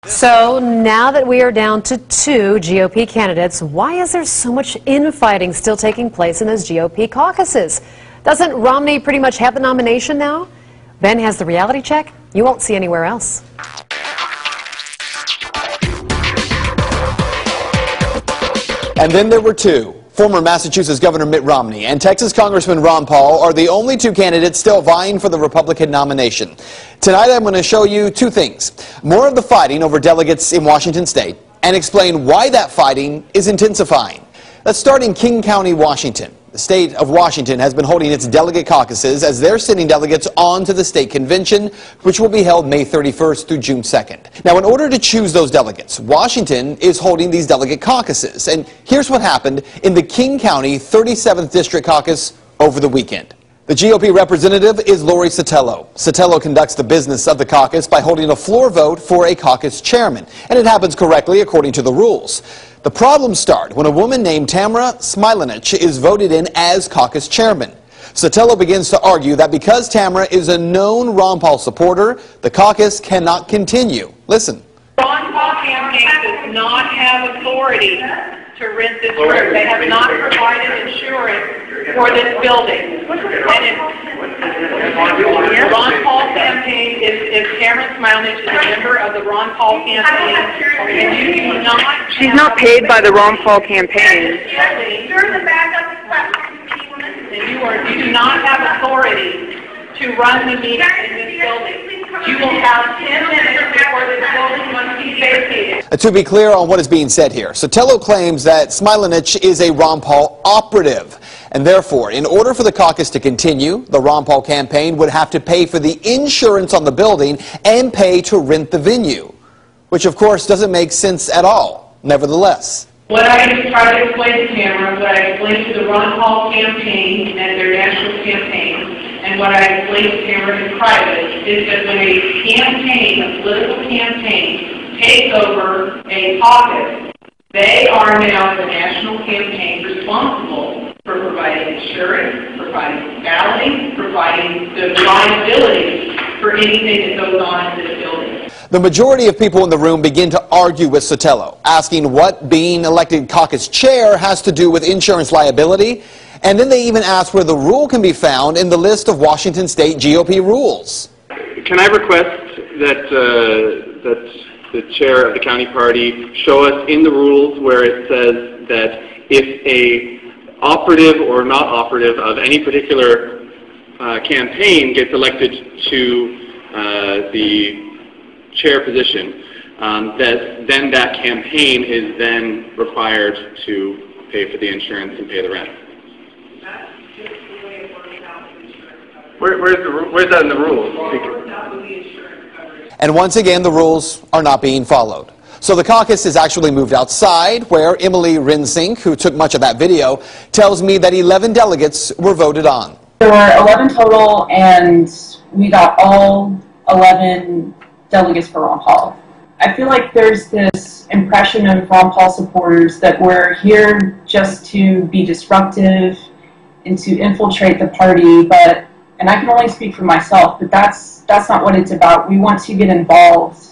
So now that we are down to 2 GOP candidates, why is there so much infighting still taking place in those GOP caucuses? Doesn't Romney pretty much have the nomination now? Ben has the reality check you won't see anywhere else. And then there were 2. Former Massachusetts Governor Mitt Romney and Texas Congressman Ron Paul are the only 2 candidates still vying for the Republican nomination. Tonight I'm going to show you 2 things. More of the fighting over delegates in Washington state and explain why that fighting is intensifying. Let's start in King County, Washington. The state of Washington has been holding its delegate caucuses as they're sending delegates on to the state convention, which will be held May 31st through June 2nd. Now, in order to choose those delegates, Washington is holding these delegate caucuses. And here's what happened in the King County 37th District Caucus over the weekend. The GOP representative is Lori Sotelo. Sotelo conducts the business of the caucus by holding a floor vote for a caucus chairman, and it happens correctly according to the rules. The problems start when a woman named Tamara Smilanich is voted in as caucus chairman. Sotelo begins to argue that because Tamara is a known Ron Paul supporter, the caucus cannot continue. Listen. Ron Paul campaign does not have authority to rent this room. They have not provided insurance for this building. And Ron Paul campaign is Cameron Smilanich is a member of the Ron Paul campaign. And you do not. She's not paid by the Ron Paul campaign. You're the backup and you do not have authority to run the meeting in this building. You will have 10 minutes before this building must be vacated. To be clear on what is being said here, Sotelo claims that Smilanich is a Ron Paul operative. And therefore, in order for the caucus to continue, the Ron Paul campaign would have to pay for the insurance on the building and pay to rent the venue, which of course doesn't make sense at all, nevertheless. What I try to explain to Tamara, what I explained to the Ron Paul campaign and their national campaign, and what I explained to Tamara in private, is that when a campaign, a political campaign, takes over a caucus, they are now the national campaign responsible for providing insurance, providing balloting, providing the liability for anything that goes on in this building. The majority of people in the room begin to argue with Sotelo, asking what being elected caucus chair has to do with insurance liability, and then they even ask where the rule can be found in the list of Washington state GOP rules. Can I request that the chair of the county party show us in the rules where it says that if a operative or not operative of any particular campaign gets elected to the chair position, then that campaign is then required to pay for the insurance and pay the rent. Where's that in the rules? And once again, the rules are not being followed. So the caucus is actually moved outside, where Emily Rinsink, who took much of that video, tells me that 11 delegates were voted on. There were 11 total, and we got all 11 delegates for Ron Paul. I feel like there's this impression of Ron Paul supporters that we're here just to be disruptive and to infiltrate the party, and I can only speak for myself, but that's not what it's about. We want to get involved.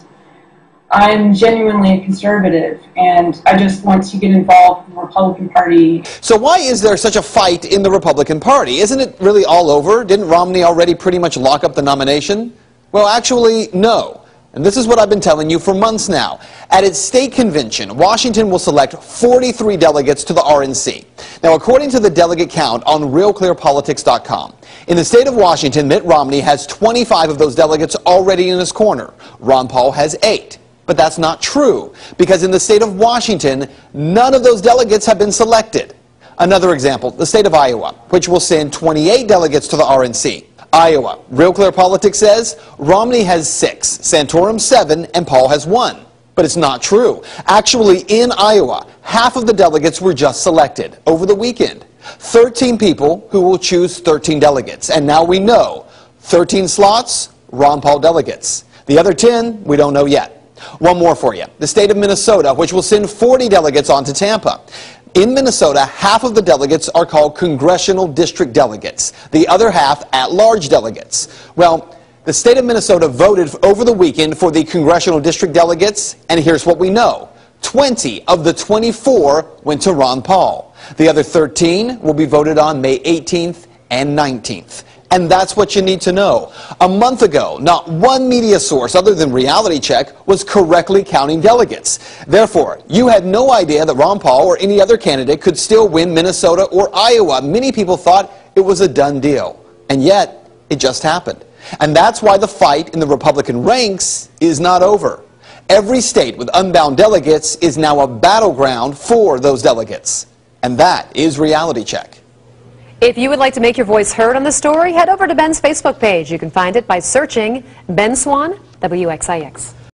I'm genuinely conservative, and I just want to get involved in the Republican Party. So why is there such a fight in the Republican Party? Isn't it really all over? Didn't Romney already pretty much lock up the nomination? Well, actually, no. And this is what I've been telling you for months now. At its state convention, Washington will select 43 delegates to the RNC. Now, according to the delegate count on RealClearPolitics.com, in the state of Washington, Mitt Romney has 25 of those delegates already in his corner. Ron Paul has 8. But that's not true, because in the state of Washington, none of those delegates have been selected. Another example, the state of Iowa, which will send 28 delegates to the RNC. Iowa, Real Clear Politics says Romney has 6, Santorum 7, and Paul has 1. But it's not true. Actually, in Iowa, half of the delegates were just selected over the weekend. 13 people who will choose 13 delegates. And now we know 13 slots, Ron Paul delegates. The other 10, we don't know yet. One more for you. The state of Minnesota, which will send 40 delegates on to Tampa. In Minnesota, half of the delegates are called congressional district delegates. The other half at-large delegates. Well, The state of Minnesota voted over the weekend for the congressional district delegates, and here's what we know. 20 of the 24 went to Ron Paul. The other 13 will be voted on May 18th and 19th. And that's what you need to know. A month ago, not one media source other than Reality Check was correctly counting delegates. Therefore, you had no idea that Ron Paul or any other candidate could still win Minnesota or Iowa. Many people thought it was a done deal. And yet, it just happened. And that's why the fight in the Republican ranks is not over. Every state with unbound delegates is now a battleground for those delegates. And that is Reality Check. If you would like to make your voice heard on the story, head over to Ben's Facebook page. You can find it by searching Ben Swan, WXIX.